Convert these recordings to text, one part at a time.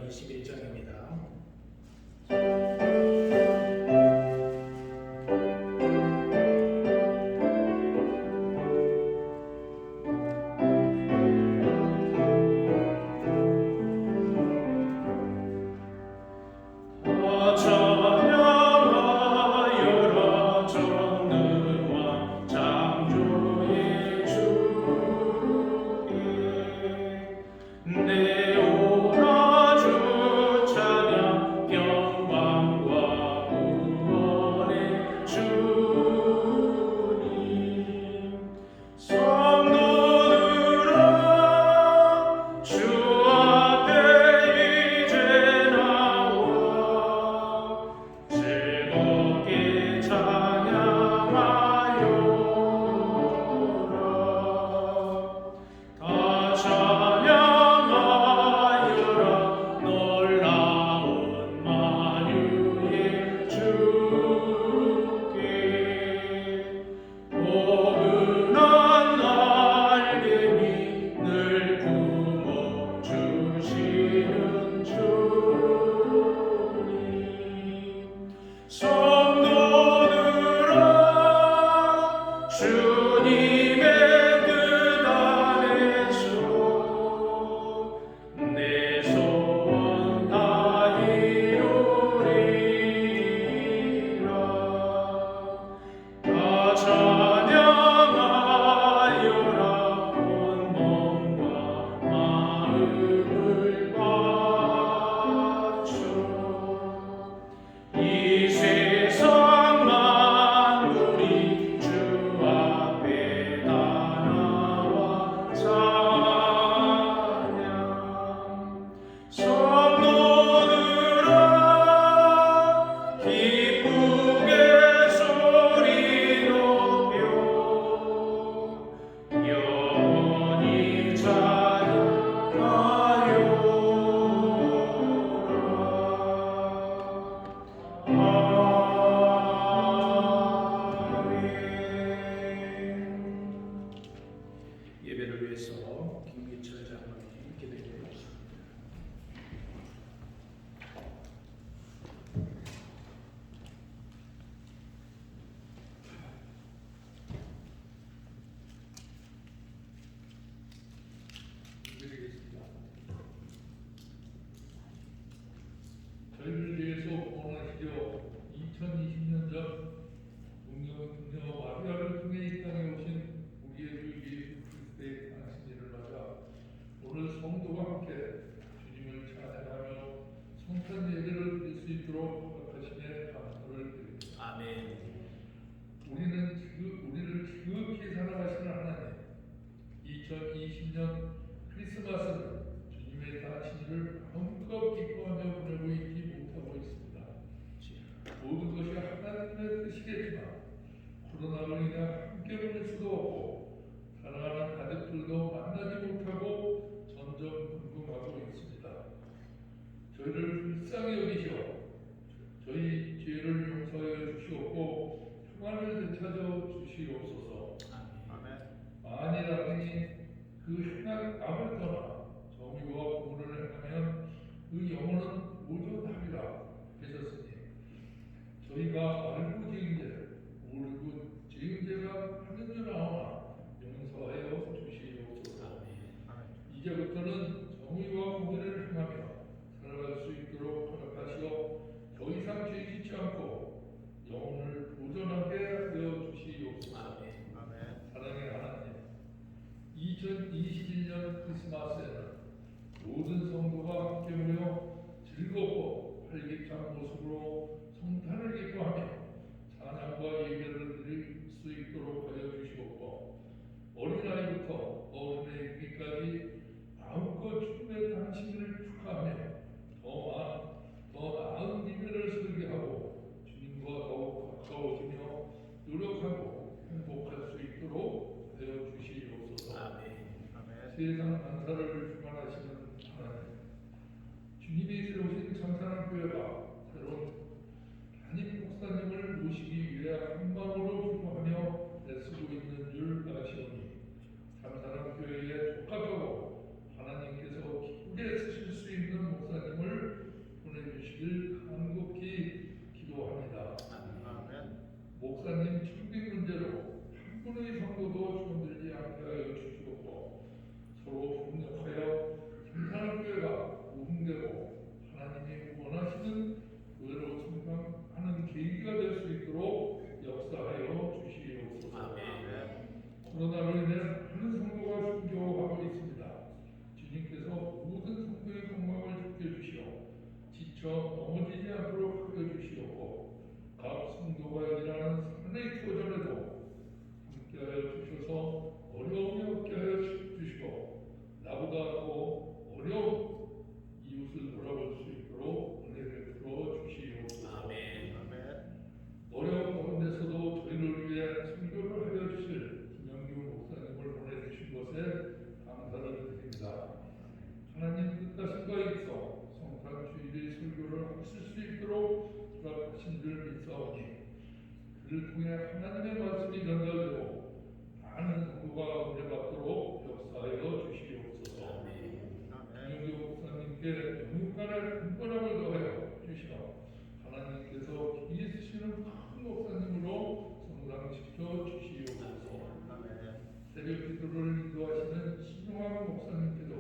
21장입니다. 저희를 위해서 원하시려 2020년 전 동료 마리아를 통해 이 땅에 오신 우리의 주 예수 그리스도의 탄신일을 맞아 오늘 성도와 함께 주님을 찬양하며 성탄 예배를 드릴 수 있도록 허락하심에 감사를 드립니다. 아멘. 우리를 지극히 사랑하시는 하나님, 2020년 크리스마스는 주님의 탄신일을 마음껏 기뻐하며 보내고 있지 못하고 있습니다. 모든 것이 하나님의 뜻이겠지만 코로나로 인해 함께 보낼 수도 없고 사랑하는 가족들도 만나지 못하고 점점 궁금하고 있습니다. 저희를 불쌍히 여기시어 저희 죄를 용서하여 주시옵고 평안을 되찾아 주시옵소서. 아멘. 만일 악인이 그 행한 악을 떠나 정의와 공의를 행하면 그 영혼은 오존하리라 하셨으니 저희가 알고 지은 죄를 모르고 지은 죄가 하는 줄 아오나 용서하여 주시옵소서. 이제부터는 정의와 공의를 행하며 살아갈 수 있도록 허락하시어 더 이상 죄 짓지 않고 영혼을 보존하게 하여 주시옵소서. 사랑의 하나님, 2021년 크리스마스에는 모든 성도가 함께 모여 즐겁고 활기찬 모습으로 성탄을 기뻐하며 찬양과 예배를 드릴 수 있도록 하여 주시옵고 어린아이부터 어른에 이르기까지 마음껏 주님의 탄신을 축하하며 더 나은 예배를 설계하고 주님과 더욱 가까워지며 노력하고 행복할 수 있도록 하여 주시옵소서. 아멘. 세상 만사를 주관하시는 하나님, 주님이 세우신 참사랑 교회가 새로운 담임 목사님을 모시기 위해 한 마음으로 기도하며 애쓰고 있는 줄 아시오니 참사랑 교회에 족합하고 하나님께서 기쁘게 쓰실 수 있는 목사님을 기도를 하실 수 있도록 허락하신 줄 믿사오니 그를 통해 하나님의 말씀이 전달되고 많은 성도가 은혜 받도록 역사하여 주시옵소서. 김영교 목사님께 영육간의 분번함을 더하여 주시어 하나님께서 있으시는 큰 목사님으로 성장시켜 주시옵소서. 새벽 기도를 인도하시는 신용한 목사님께도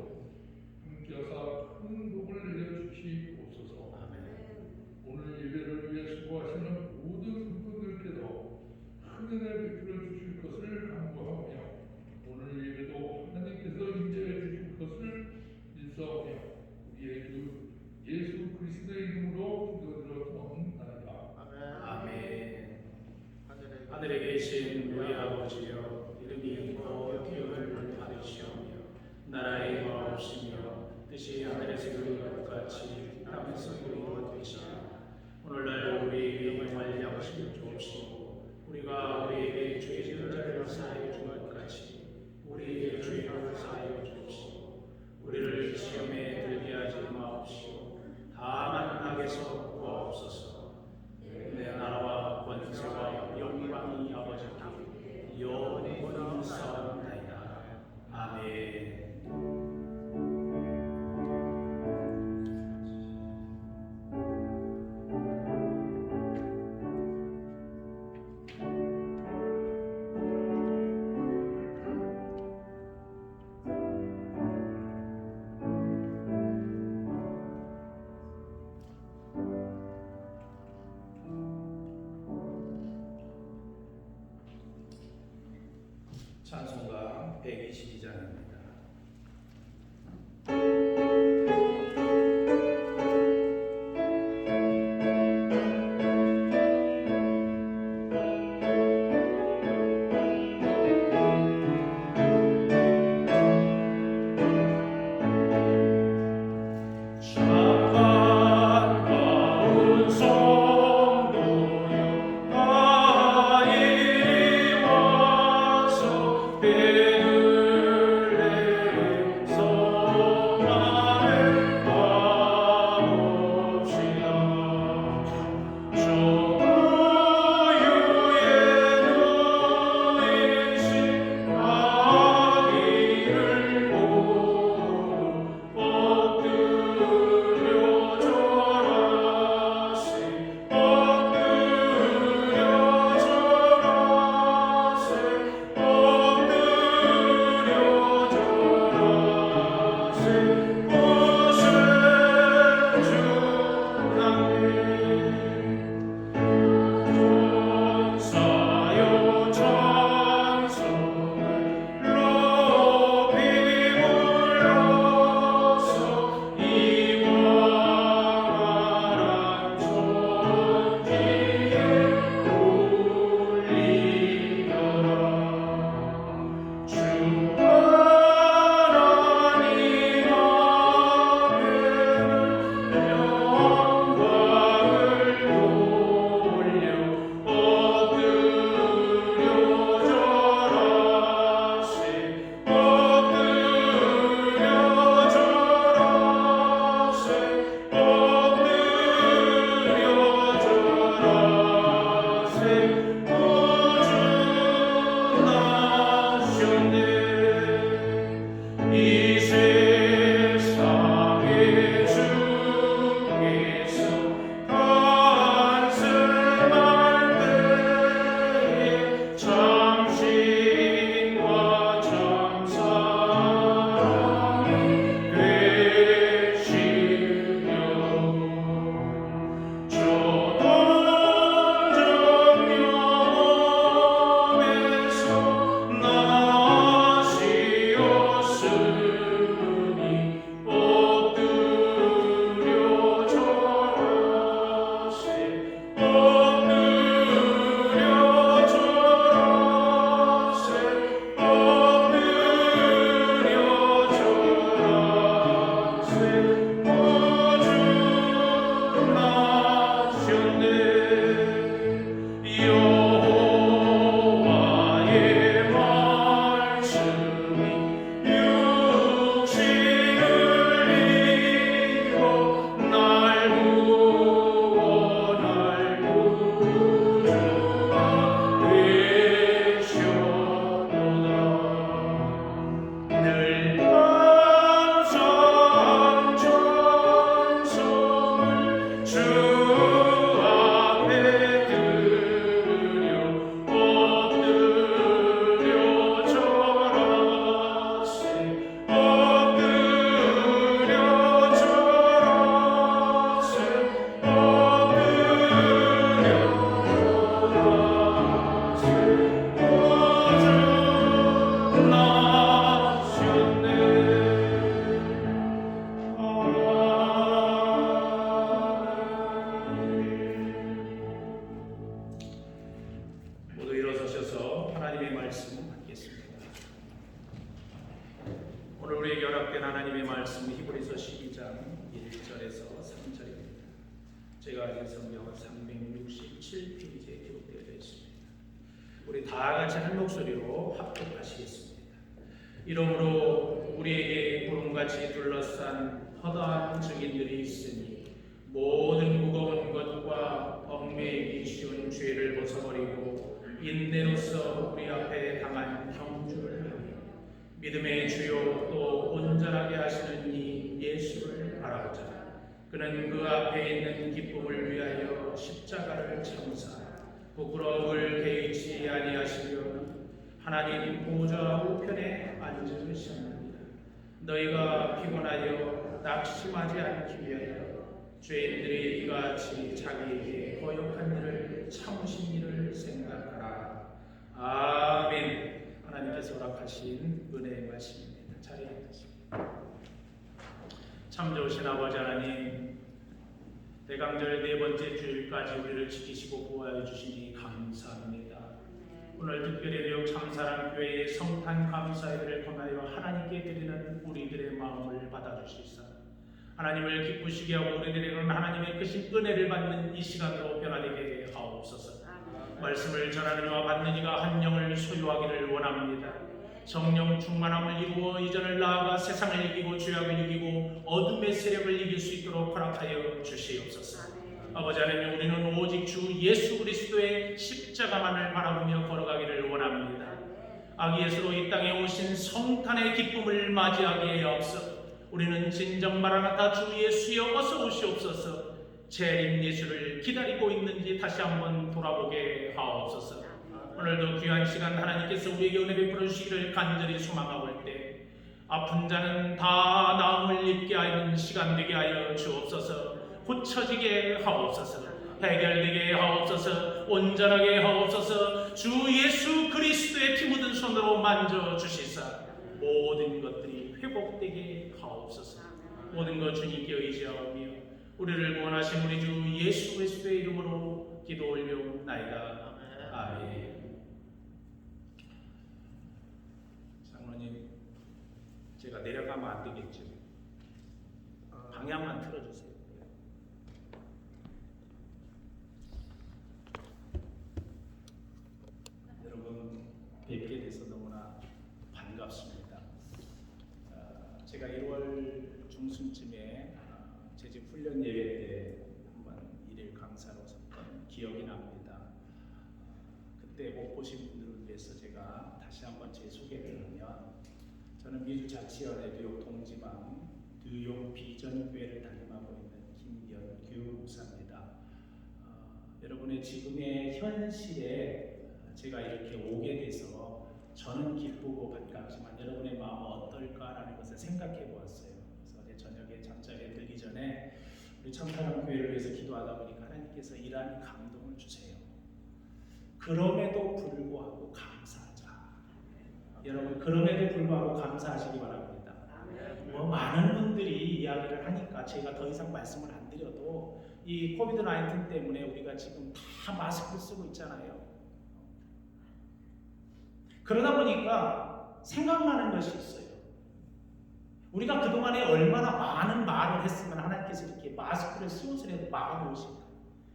함께하사 큰 복을 내려주시옵소서. 오늘 예배를 위해 수고하시는 모든 성도들께도 큰 은혜 베풀어 주실 것을 간구하며 오늘 예배도 하나님께서 인도해 주실 것을 믿사오며 우리의 주 예수 그리스도의 이름으로 기도드렸사옵나이다. 아멘. 하늘에 계신 우리 아버지여, 이름이 거룩히 받으시오며 나라의 마옵시며 뜻이 하늘에서 이루어진 것 같이 땅에서 이루어지시오며 오늘날 우리에게 용할 양식을 주옵시고 우리가 우리에게 죄 지은 자를 사하여 준 것 같이 우리의 죄를 사하여 주옵시고 우리를 시험에 들게 하지 마옵시고 다만 악에서 구하옵소서. 내 나라와 권세와 영광이 아버지께 영원히 싸움나이다. 아멘. 말씀은 히브리서 12장 1절에서 3절입니다. 제가 가진 성경은 367페이지에 기록되어 있습니다. 우리 다 같이 한 목소리로 합독하시겠습니다. 이러므로 우리에게 구름같이 둘러싼 허다한 증인들이 있으니 모든 무거운 것과 얽매이기 쉬운 죄를 벗어버리고 인내로서 우리 앞에 당한 경주를 하며 믿음의 주요 또 온전하게 하시는 이 예수를 바라보자. 그는 그 앞에 있는 기쁨을 위하여 십자가를 참사 부끄러움을 개의치 아니하시려 하나님 보좌 우편에 앉으셨느니라. 너희가 피곤하여 낙심하지 않기 위하여 죄인들이 이같이 자기에게 거역한 일을 참으신 일을 생각하라. 아멘. 하나님께서 허락하신 은혜의 말씀입니다. 자리에 앉으십니다. 참 좋으신 아버지 하나님, 대강절 네 번째 주일까지 우리를 지키시고 보호하여 주시니 감사합니다. 오늘 특별히 뉴욕 참사랑교회의 성탄 감사예배를 통하여 하나님께 드리는 우리들의 마음을 받아주시사 하나님을 기쁘시게 하고 우리들에게는 하나님의 크신 은혜를 받는 이 시간으로 변화되게 하옵소서. 말씀을 전하는 이와 받는 이가 한 영을 소유하기를 원합니다. 성령 충만함을 이루어 이전을 나아가 세상을 이기고 죄악을 이기고 어둠의 세력을 이길 수 있도록 허락하여 주시옵소서. 아버지 하나님, 우리는 오직 주 예수 그리스도의 십자가만을 바라보며 걸어가기를 원합니다. 아기 예수로 이 땅에 오신 성탄의 기쁨을 맞이하기에 앞서 우리는 진정 마라나타 주 예수여 어서 오시옵소서. 재림 예수를 기다리고 있는지 다시 한번 돌아보게 하옵소서. 오늘도 귀한 시간 하나님께서 우리에게 은혜 베풀어 주시기를 간절히 소망하고 올 때 아픈 자는 다 나음을 입게 하는 시간 되게 하여 주옵소서. 고쳐지게 하옵소서. 해결되게 하옵소서. 온전하게 하옵소서. 주 예수 그리스도의 피 묻은 손으로 만져 주시사 모든 것들이 회복되게 하옵소서. 모든 것 주님께 의지하오며 우리를 구원하신 우리 주 예수 그리스도의 이름으로 기도 올려옵나이다. 아멘. 장로님, 제가 내려가면 안 되겠죠? 방향만 틀어주세요. 여러분 뵙게 돼서 너무나 반갑습니다. 제가 1월 중순쯤에 재직 훈련 예배 때 한번 일일 강사로 섰던 기억이 납니다. 그때 못 보신 분들을 위해서 제가 다시 한번 제 소개를 하면, 저는 미주자치연의 뉴욕 동지방 뉴욕 비전교회를 담임하고 있는 김연규 목사입니다. 여러분의 지금의 현실에 제가 이렇게 오게 돼서 저는 기쁘고 반갑지만 여러분의 마음은 어떨까라는 것을 생각해 보았어요. 그래서 어제 저녁에 잠자리에 들기 전에 우리 참사랑교회를 위해서 기도하다 보니까 하나님께서 이러한 감동을 주세요. 그럼에도 불구하고 감사하자. 여러분, 그럼에도 불구하고 감사하시기 바랍니다. 뭐 많은 분들이 이야기를 하니까 제가 더 이상 말씀을 안 드려도 이 코비드-19 때문에 우리가 지금 다 마스크를 쓰고 있잖아요. 그러다 보니까 생각나는 것이 있어요. 우리가 그동안에 얼마나 많은 말을 했으면 하나님께서 이렇게 마스크를 씌워서라도 막아놓으실까?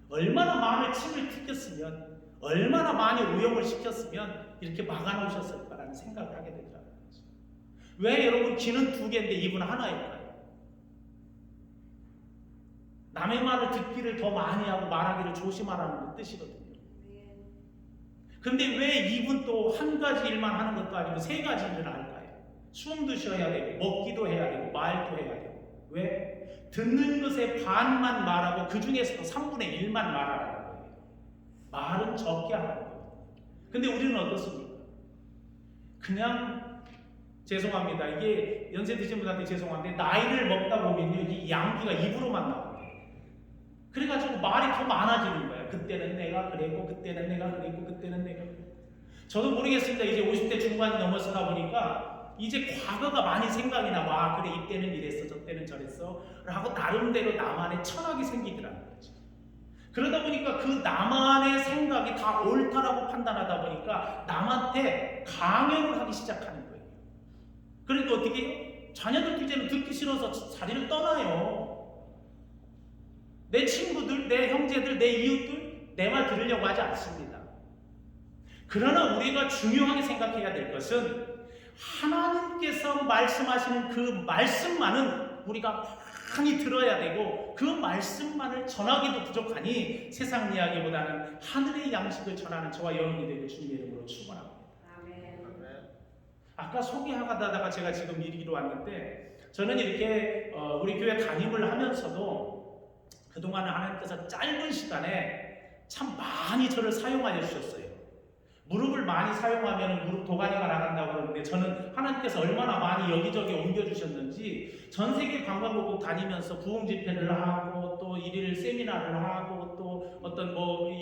얼마나 많은 침을 튀겼으면, 얼마나 많이 오염을 시켰으면 이렇게 막아놓으셨을까라는 생각을 하게 되더라고요. 왜 여러분 귀는 두 개인데 입은 하나일까요? 남의 말을 듣기를 더 많이 하고 말하기를 조심하라는 뜻이거든요. 근데 왜 입은 또 한 가지 일만 하는 것도 아니고 세 가지 일을 할까요? 숨도 쉬어야 되고 먹기도 해야 되고 말도 해야 되고. 왜? 듣는 것의 반만 말하고 그 중에서도 3분의 1만 말하라는 거예요. 말은 적게 하라는 거예요. 근데 우리는 어떻습니까? 그냥 죄송합니다. 이게 연세 드신 분한테 죄송한데 나이를 먹다 보면요, 이 양기가 입으로만 나와요. 그래가지고 말이 더 많아지는 거예요. 그때는 내가 그랬고, 그때는 내가 그랬고, 그때는 내가 그랬고. 저도 모르겠습니다. 이제 50대 중반이 넘어서다 보니까 이제 과거가 많이 생각이 나. 와, 그래, 이때는 이랬어, 저 때는 저랬어 라고 나름대로 나만의 철학이 생기더라는 거죠. 그러다 보니까 그 나만의 생각이 다 옳다라고 판단하다 보니까 남한테 강요를 하기 시작하는 거예요. 그러니까 어떻게 해요? 자녀들도 이제는 듣기 싫어서 자리를 떠나요. 내 친구들, 내 형제들, 내 이웃들 내 말 들으려고 하지 않습니다. 그러나 우리가 중요하게 생각해야 될 것은 하나님께서 말씀하시는 그 말씀만은 우리가 많이 들어야 되고 그 말씀만을 전하기도 부족하니 세상 이야기보다는 하늘의 양식을 전하는 저와 여러분이 되길 주님의 이름으로 축원합니다. 아까 소개하다가 제가 지금 이리로 왔는데 저는 이렇게 우리 교회 담임을 하면서도 그동안 하나님께서 짧은 시간에 참 많이 저를 사용하여 주셨어요. 무릎을 많이 사용하면 무릎 도가니가 나간다고 그러는데 저는 하나님께서 얼마나 많이 여기저기 옮겨주셨는지 전 세계 관광국국 다니면서 부흥 집회를 하고 또 일일 세미나를 하고 또 어떤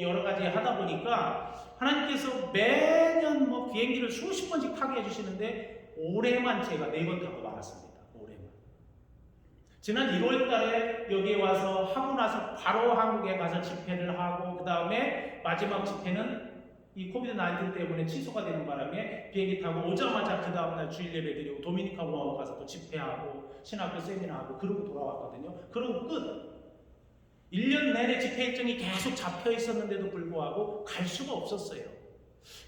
여러 가지 하다 보니까 하나님께서 매년 비행기를 수십 번씩 타게 해주시는데 올해만 제가 4번 타고 말았습니다. 올해만. 지난 1월 달에 여기에 와서 하고 나서 바로 한국에 가서 집회를 하고 그 다음에 마지막 집회는 이 코비드-19 때문에 취소가 되는 바람에 비행기 타고 오자마자 그 다음날 주일 예배 드리고 도미니카 공화국 가서 또 집회하고 신학교 세미나하고 그러고 돌아왔거든요. 그러고 끝. 1년 내내 집회 일정이 계속 잡혀 있었는데도 불구하고 갈 수가 없었어요.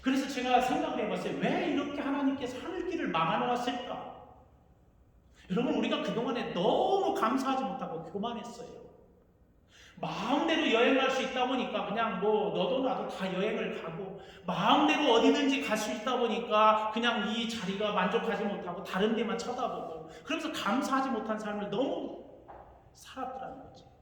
그래서 제가 생각을 해봤어요. 왜 이렇게 하나님께서 하늘길을 막아놓았을까? 여러분 우리가 그동안에 너무 감사하지 못하고 교만했어요. 마음대로 여행할 수 있다 보니까 그냥 너도 나도 다 여행을 가고 마음대로 어디든지 갈 수 있다 보니까 그냥 이 자리가 만족하지 못하고 다른 데만 쳐다보고 그러면서 감사하지 못한 삶을 너무 살았더라는 거죠.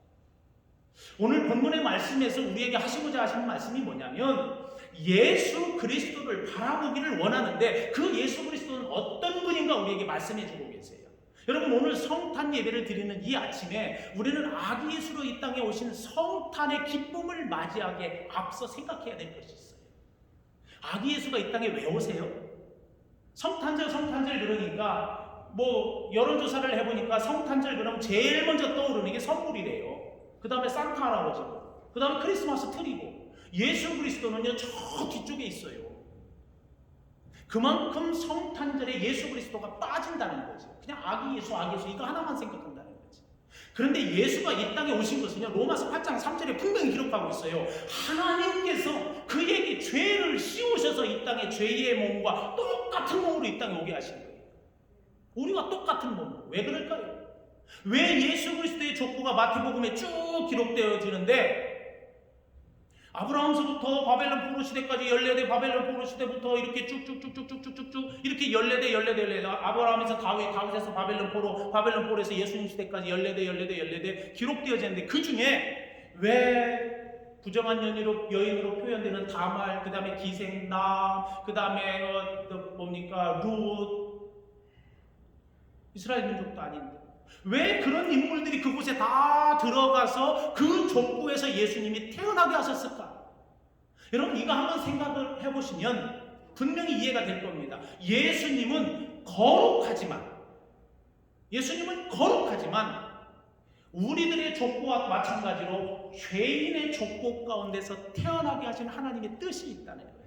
오늘 본문의 말씀에서 우리에게 하시고자 하시는 말씀이 뭐냐면 예수 그리스도를 바라보기를 원하는데 그 예수 그리스도는 어떤 분인가 우리에게 말씀해 주고 계세요. 여러분 오늘 성탄 예배를 드리는 이 아침에 우리는 아기 예수로 이 땅에 오신 성탄의 기쁨을 맞이하기에 앞서 생각해야 될 것이 있어요. 아기 예수가 이 땅에 왜 오세요? 성탄절 그러니까 여론조사를 해보니까 성탄절 그러면 제일 먼저 떠오르는 게 선물이래요. 그 다음에 산타 할아버지고 그 다음에 크리스마스 트리고 예수 그리스도는요 저 뒤쪽에 있어요. 그만큼 성탄절에 예수 그리스도가 빠진다는 거죠. 그냥 아기 예수 이거 하나만 생각한다는 거죠. 그런데 예수가 이 땅에 오신 것은요 로마서 8장 3절에 분명히 기록하고 있어요. 하나님께서 그에게 죄를 씌우셔서 이 땅에 죄의 몸과 똑같은 몸으로 이 땅에 오게 하신 거예요. 우리와 똑같은 몸으로. 왜 그럴까요? 왜 예수 그리스도의 족보가 마태복음에 쭉 기록되어지는데 아브라함서부터 바벨론 포로 시대까지 14대 바벨론 포로 시대부터 이렇게 쭉쭉쭉쭉쭉쭉쭉 이렇게 14대 아브라함에서 다윗에서 바벨론 포로에서 예수님 시대까지 14대 기록되어지는데 그 중에 왜 부정한 여인으로 표현되는 다말, 그 다음에 기생남, 그 다음에 룻 이스라엘 민족도 아닌데 왜 그런 인물들이 그곳에 다 들어가서 그 족보에서 예수님이 태어나게 하셨을까? 여러분 이거 한번 생각을 해보시면 분명히 이해가 될 겁니다. 예수님은 거룩하지만 우리들의 족보와 마찬가지로 죄인의 족보 가운데서 태어나게 하신 하나님의 뜻이 있다는 거예요.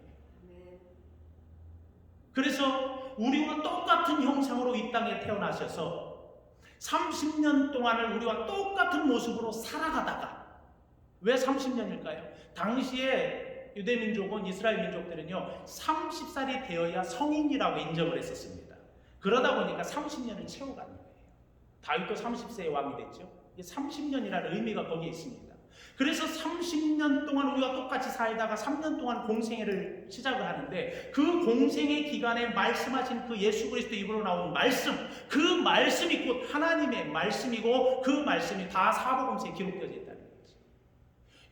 그래서 우리와 똑같은 형상으로 이 땅에 태어나셔서 30년 동안을 우리와 똑같은 모습으로 살아가다가 왜 30년일까요? 당시에 유대민족은 이스라엘 민족들은요 30살이 되어야 성인이라고 인정을 했었습니다. 그러다 보니까 30년을 채워가는 거예요. 다윗도 30세에 왕이 됐죠. 30년이라는 의미가 거기에 있습니다. 그래서 30년 동안 우리가 똑같이 살다가 3년 동안 공생애를 시작을 하는데 그 공생애 기간에 말씀하신 그 예수 그리스도 입으로 나온 말씀, 그 말씀이 곧 하나님의 말씀이고 그 말씀이 다 사복음서에 기록되어져 있다는 거죠.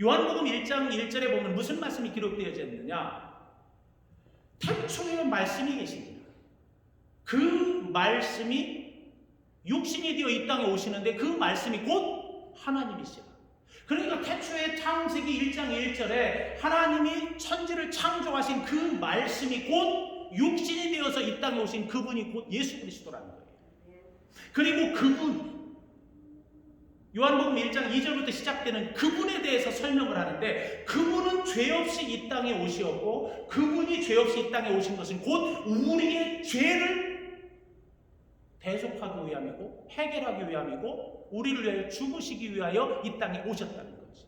요한복음 1장 1절에 보면 무슨 말씀이 기록되어져 있느냐? 태초에 말씀이 계십니다. 그 말씀이 육신이 되어 이 땅에 오시는데 그 말씀이 곧 하나님이시라. 그러니까 태초에 창세기 1장 1절에 하나님이 천지를 창조하신 그 말씀이 곧 육신이 되어서 이 땅에 오신 그분이 곧 예수 그리스도라는 거예요. 그리고 그분, 요한복음 1장 2절부터 시작되는 그분에 대해서 설명을 하는데 그분은 죄 없이 이 땅에 오시었고 그분이 죄 없이 이 땅에 오신 것은 곧 우리의 죄를 대속하기 위함이고 해결하기 위함이고 우리를 위하여 죽으시기 위하여 이 땅에 오셨다는 거지.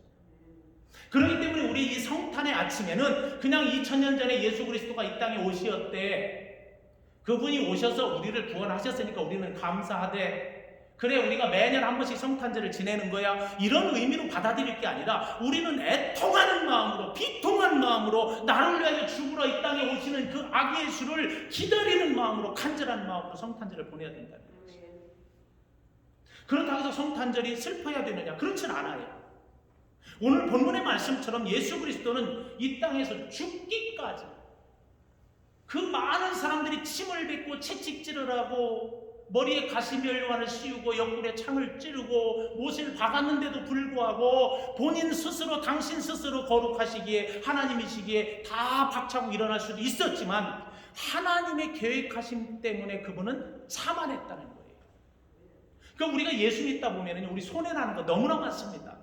그렇기 때문에 우리 이 성탄의 아침에는 그냥 2000년 전에 예수 그리스도가 이 땅에 오셨대. 그분이 오셔서 우리를 구원하셨으니까 우리는 감사하되, 그래 우리가 매년 한 번씩 성탄절을 지내는 거야, 이런 의미로 받아들일 게 아니라 우리는 애통하는 마음으로, 비통한 마음으로, 나를 위하여 죽으러 이 땅에 오시는 그 아기 예수를 기다리는 마음으로, 간절한 마음으로 성탄절을 보내야 된다는 거지. 그렇다고 해서 성탄절이 슬퍼야 되느냐? 그렇진 않아요. 오늘 본문의 말씀처럼 예수 그리스도는 이 땅에서 죽기까지 그 많은 사람들이 침을 뱉고 채찍질을 하고 머리에 가시면류관을 씌우고 옆구리에 창을 찌르고 못을 박았는데도 불구하고 본인 스스로, 당신 스스로 거룩하시기에, 하나님이시기에 다 박차고 일어날 수도 있었지만 하나님의 계획하심 때문에 그분은 참아냈다는 거예요. 그러니까 우리가 예수 믿다 보면 우리 손해나는 거 너무나 많습니다.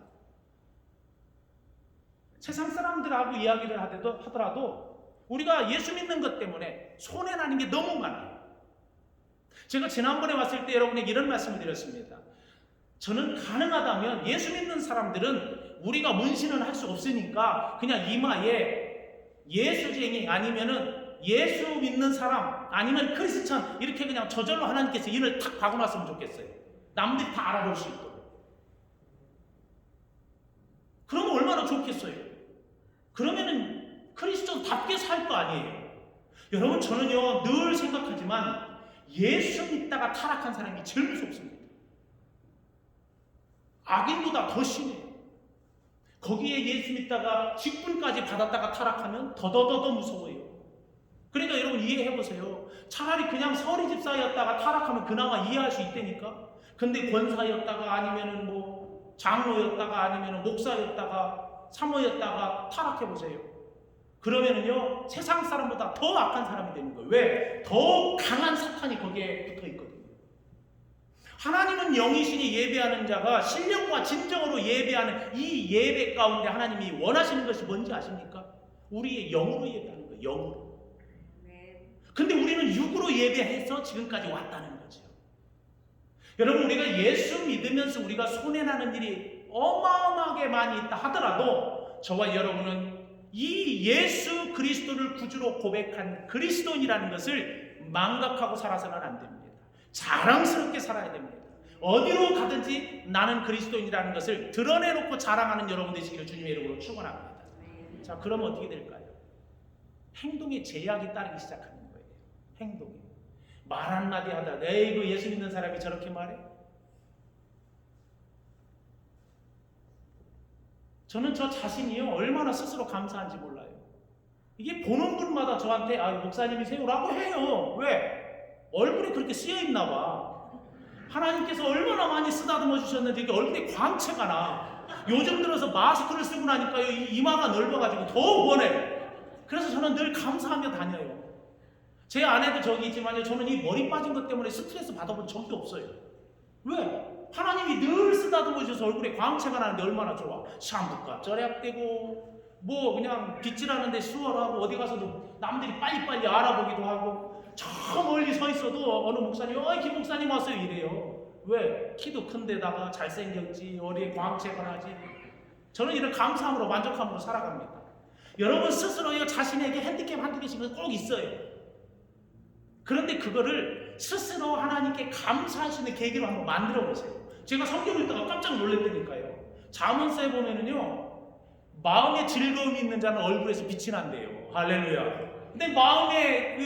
세상 사람들하고 이야기를 하더라도 우리가 예수 믿는 것 때문에 손해나는 게 너무 많아요. 제가 지난번에 왔을 때 여러분에게 이런 말씀을 드렸습니다. 저는 가능하다면 예수 믿는 사람들은 우리가 문신은 할 수 없으니까 그냥 이마에 예수쟁이 아니면은 예수 믿는 사람 아니면 크리스천 이렇게 그냥 저절로 하나님께서 인을 탁 박아놨으면 좋겠어요. 남들이 다 알아볼 수 있도록. 그러면 얼마나 좋겠어요. 그러면은 크리스천답게 살 거 아니에요. 여러분, 저는요 늘 생각하지만 예수 믿다가 타락한 사람이 제일 무섭습니다. 악인보다 더 심해요. 거기에 예수 믿다가 직분까지 받았다가 타락하면 더더더더 무서워요. 그러니까 여러분 이해해보세요. 차라리 그냥 서리 집사였다가 타락하면 그나마 이해할 수 있다니까. 근데 권사였다가 아니면은 뭐 장로였다가 아니면은 목사였다가 사모였다가 타락해보세요. 그러면은요 세상 사람보다 더 악한 사람이 되는 거예요. 왜? 더 강한 사탄이 거기에 붙어 있거든요. 하나님은 영이시니 예배하는 자가 신령과 진정으로 예배하는 이 예배 가운데 하나님이 원하시는 것이 뭔지 아십니까? 우리의 영으로 예배하는 거예요. 영으로. 근데 우리는 육으로 예배해서 지금까지 왔다는 거죠. 여러분, 우리가 예수 믿으면서 우리가 손해나는 일이 어마어마하게 많이 있다 하더라도 저와 여러분은 이 예수 그리스도를 구주로 고백한 그리스도인이라는 것을 망각하고 살아서는 안 됩니다. 자랑스럽게 살아야 됩니다. 어디로 가든지 나는 그리스도인이라는 것을 드러내놓고 자랑하는 여러분 되시기를 주님의 이름으로 축원합니다. 자, 그러면 어떻게 될까요? 행동에 제약이 따르기 시작하는 거예요. 행동에. 말 한마디 하다 에이구 예수 믿는 사람이 저렇게 말해? 저는 저 자신이요 얼마나 스스로 감사한지 몰라요. 이게 보는 분마다 저한테 목사님이세요라고 해요. 왜? 얼굴에 그렇게 쓰여있나 봐. 하나님께서 얼마나 많이 쓰다듬어 주셨는지 이게 얼굴에 광채가 나. 요즘 들어서 마스크를 쓰고 나니까요 이 이마가 넓어가지고 더 원해. 그래서 저는 늘 감사하며 다녀요. 제 아내도 저기 있지만요 저는 이 머리 빠진 것 때문에 스트레스 받아본 적이 없어요. 왜? 하나님이 늘 쓰다듬어 주셔서 얼굴에 광채가 나는데 얼마나 좋아. 샴푸값 절약되고 뭐 그냥 빗질하는데 수월하고 어디 가서도 남들이 빨리빨리 알아보기도 하고 저 멀리 서 있어도 어느 목사님 김 목사님 왔어요 이래요. 왜? 키도 큰데다가 잘생겼지 어디에 광채가 나지. 저는 이런 감사함으로 만족함으로 살아갑니다. 여러분 스스로요 자신에게 핸디캡 한두 개씩은 꼭 있어요. 그런데 그거를 스스로 하나님께 감사할 수 있는 계기로 한번 만들어 보세요. 제가 성경 읽다가 깜짝 놀랐다니까요. 잠언서에 보면은요 마음에 즐거움이 있는 자는 얼굴에서 빛이 난대요. 할렐루야. 근데 마음에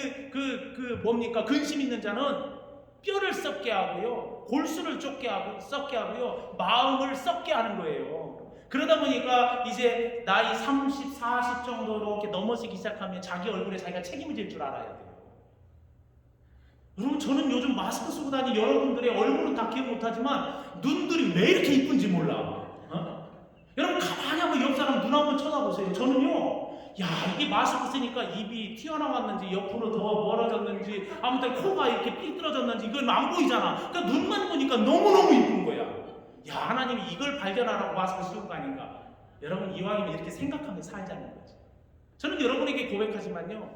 뭡니까? 근심 있는 자는 뼈를 썩게 하고요 골수를 썩게 하고요 마음을 썩게 하는 거예요. 그러다 보니까 이제 나이 30, 40 정도로 이렇게 넘어지기 시작하면 자기 얼굴에 자기가 책임을 질 줄 알아야 돼요. 여러분 저는 요즘 마스크 쓰고 다니는 여러분들의 얼굴은 다 기억 못하지만 눈들이 왜 이렇게 이쁜지 몰라. 여러분 가만히 한번 옆 사람 눈 한번 쳐다보세요. 저는요 이게 마스크 쓰니까 입이 튀어나왔는지 옆으로 더 멀어졌는지 아무튼 코가 이렇게 삐뚤어졌는지 이건 안 보이잖아. 그러니까 눈만 보니까 너무너무 이쁜 거야. 하나님이 이걸 발견하라고 마스크 쓰고 가니까 여러분 이왕이면 이렇게 생각하면서 살자는 거지. 저는 여러분에게 고백하지만요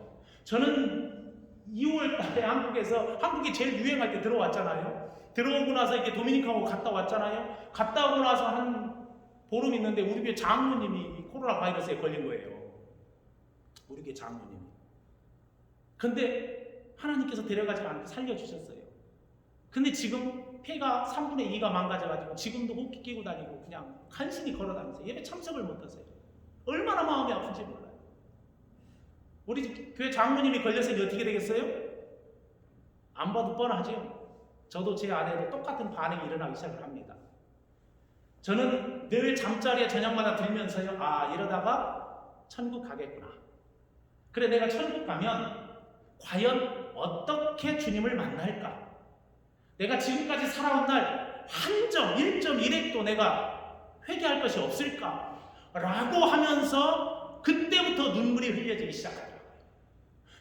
저는 2월 달에 한국이 제일 유행할 때 들어왔잖아요. 들어오고 나서 이렇게 도미니카고 갔다 왔잖아요. 갔다 오고 나서 한 보름 있는데 우리 교회 장로님이 코로나 바이러스에 걸린 거예요. 우리 교회 장로님이. 근데 하나님께서 데려가지 않고 살려주셨어요. 근데 지금 폐가 3분의 2가 망가져가지고 지금도 호흡기 끼고 다니고 그냥 간신히 걸어다니세요. 예배 참석을 못하세요. 얼마나 마음이 아픈지 몰라요. 우리 교회 장로님이 걸렸으니 어떻게 되겠어요? 안 봐도 뻔하죠. 저도 제 아내도 똑같은 반응이 일어나기 시작을 합니다. 저는 늘 잠자리에 저녁마다 들면서요, 아, 이러다가 천국 가겠구나. 그래, 내가 천국 가면 과연 어떻게 주님을 만날까? 내가 지금까지 살아온 날 한 점, 1.1핵도 내가 회개할 것이 없을까? 라고 하면서 그때부터 눈물이 흘려지기 시작합니다.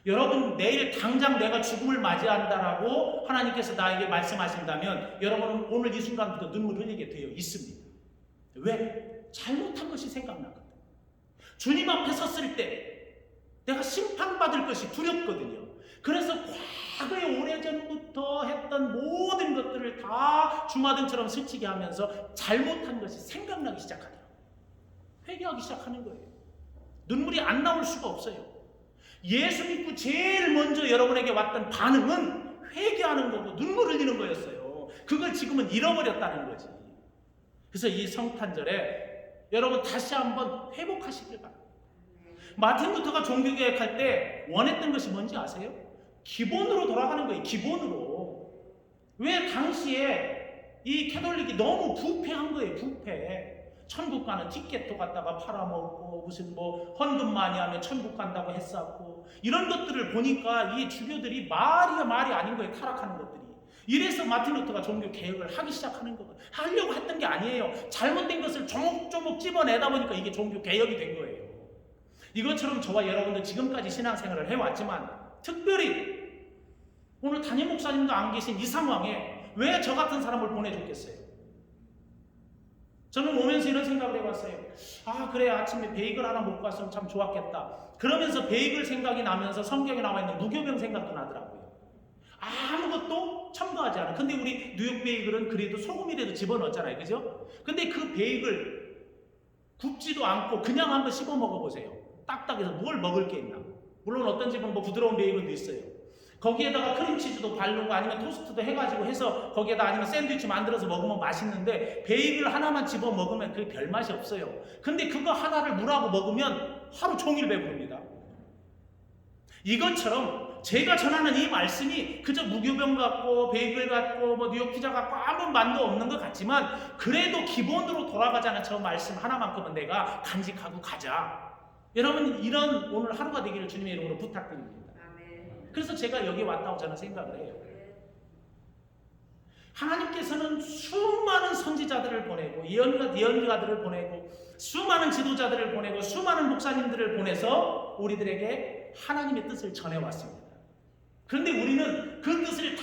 여러분, 내일 당장 내가 죽음을 맞이한다라고 하나님께서 나에게 말씀하신다면 여러분은 오늘 이 순간부터 눈물 흘리게 되어 있습니다. 왜? 잘못한 것이 생각나거든. 주님 앞에 섰을 때 내가 심판받을 것이 두렵거든요. 그래서 과거에 오래전부터 했던 모든 것들을 다 주마등처럼 스치게 하면서 잘못한 것이 생각나기 시작하더라고요. 회개하기 시작하는 거예요. 눈물이 안 나올 수가 없어요. 예수 믿고 제일 먼저 여러분에게 왔던 반응은 회개하는 거고 눈물 흘리는 거였어요. 그걸 지금은 잃어버렸다는 거지. 그래서 이 성탄절에 여러분 다시 한번 회복하시길 바랍니다. 마틴 루터가 종교개혁할 때 원했던 것이 뭔지 아세요? 기본으로 돌아가는 거예요. 기본으로. 왜 당시에 이 캐톨릭이 너무 부패한 거예요. 부패. 천국 가는 티켓도 갖다가 팔아먹고 무슨 뭐 헌금 많이 하면 천국 간다고 했었고 이런 것들을 보니까 이 주교들이 말이 아닌 거예요. 타락하는 것들이. 이래서 마틴 루터가 종교 개혁을 하기 시작하는 거예요. 하려고 했던 게 아니에요. 잘못된 것을 조목조목 찝어내다 보니까 이게 종교 개혁이 된 거예요. 이것처럼 저와 여러분도 지금까지 신앙생활을 해왔지만 특별히 오늘 담임 목사님도 안 계신 이 상황에 왜 저 같은 사람을 보내줬겠어요? 저는 오면서 이런 생각을 해봤어요. 아, 그래, 아침에 베이글 하나 먹고 갔으면 참 좋았겠다. 그러면서 베이글 생각이 나면서 성경에 나와 있는 무교병 생각도 나더라고요. 아무것도 첨가하지 않아. 근데 우리 뉴욕 베이글은 그래도 소금이라도 집어넣었잖아요. 그죠? 근데 그 베이글 굽지도 않고 그냥 한번 씹어 먹어보세요. 딱딱해서 뭘 먹을 게 있나? 물론 어떤 집은 뭐 부드러운 베이글도 있어요. 거기에다가 크림치즈도 바르고 아니면 토스트도 해가지고 해서 거기에다 아니면 샌드위치 만들어서 먹으면 맛있는데 베이글 하나만 집어 먹으면 그게 별 맛이 없어요. 근데 그거 하나를 물하고 먹으면 하루 종일 배부릅니다. 이것처럼 제가 전하는 이 말씀이 그저 무교병 같고 베이글 같고 뭐 뉴욕 피자 같고 아무 맛도 없는 것 같지만 그래도 기본으로 돌아가자는 저 말씀 하나만큼은 내가 간직하고 가자. 여러분, 이런 오늘 하루가 되기를 주님의 이름으로 부탁드립니다. 그래서 제가 여기 왔다고 저는 생각을 해요. 하나님께서는 수많은 선지자들을 보내고 예언가들을 보내고 수많은 지도자들을 보내고 수많은 목사님들을 보내서 우리들에게 하나님의 뜻을 전해왔습니다. 그런데 우리는 그 뜻을 다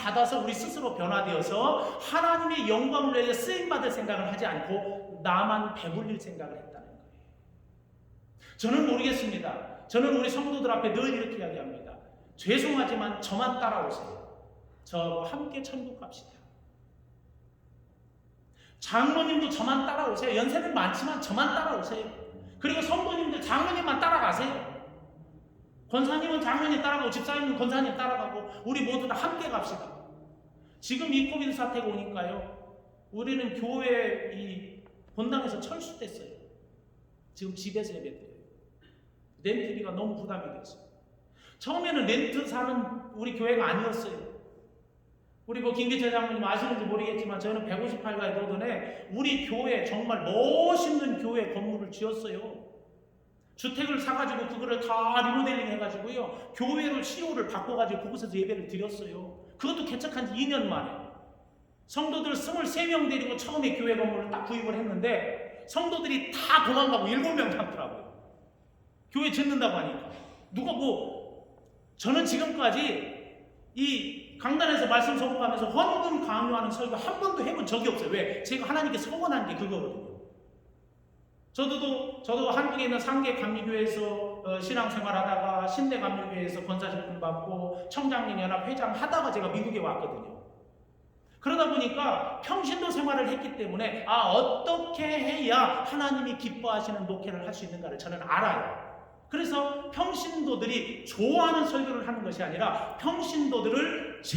받아서 우리 스스로 변화되어서 하나님의 영광을 위해 쓰임받을 생각을 하지 않고 나만 배불릴 생각을 했다는 거예요. 저는 모르겠습니다. 저는 우리 성도들 앞에 늘 이렇게 이야기합니다. 죄송하지만 저만 따라오세요. 저와 함께 천국 갑시다. 장로님도 저만 따라오세요. 연세는 많지만 저만 따라오세요. 그리고 성도님들 장로님만 따라가세요. 권사님은 장로님 따라가고 집사님은 권사님 따라가고 우리 모두 다 함께 갑시다. 지금 이 코비드 사태가 오니까요. 우리는 교회 이 본당에서 철수됐어요. 지금 집에서 예배드려요. 렌트비가 너무 부담이 됐어요. 처음에는 렌트 사는 우리 교회가 아니었어요. 우리 뭐 김기철 장로님 아시는지 모르겠지만 저는 158가의 노던에 우리 교회 정말 멋있는 교회 건물을 지었어요. 주택을 사가지고 그거를 다 리모델링 해가지고요. 교회로 CEO를 바꿔가지고 그곳에서 예배를 드렸어요. 그것도 개척한 지 2년 만에. 성도들 23명 데리고 처음에 교회 건물을 딱 구입을 했는데 성도들이 다 도망가고 7명 남더라고요. 교회 짓는다고 하니까. 누가 저는 지금까지 이 강단에서 말씀 선포하면서 헌금 강요하는 설교 한 번도 해본 적이 없어요. 왜? 제가 하나님께 서원한 게 그거거든요. 저도 한국에 있는 상계 감리교회에서 신앙생활하다가 신대 감리교회에서 권사직분 받고 청장년연합 회장 하다가 제가 미국에 왔거든요. 그러다 보니까 평신도 생활을 했기 때문에 어떻게 해야 하나님이 기뻐하시는 목회를 할 수 있는가를 저는 알아요. 그래서 평신도들이 좋아하는 설교를 하는 것이 아니라 평신도들을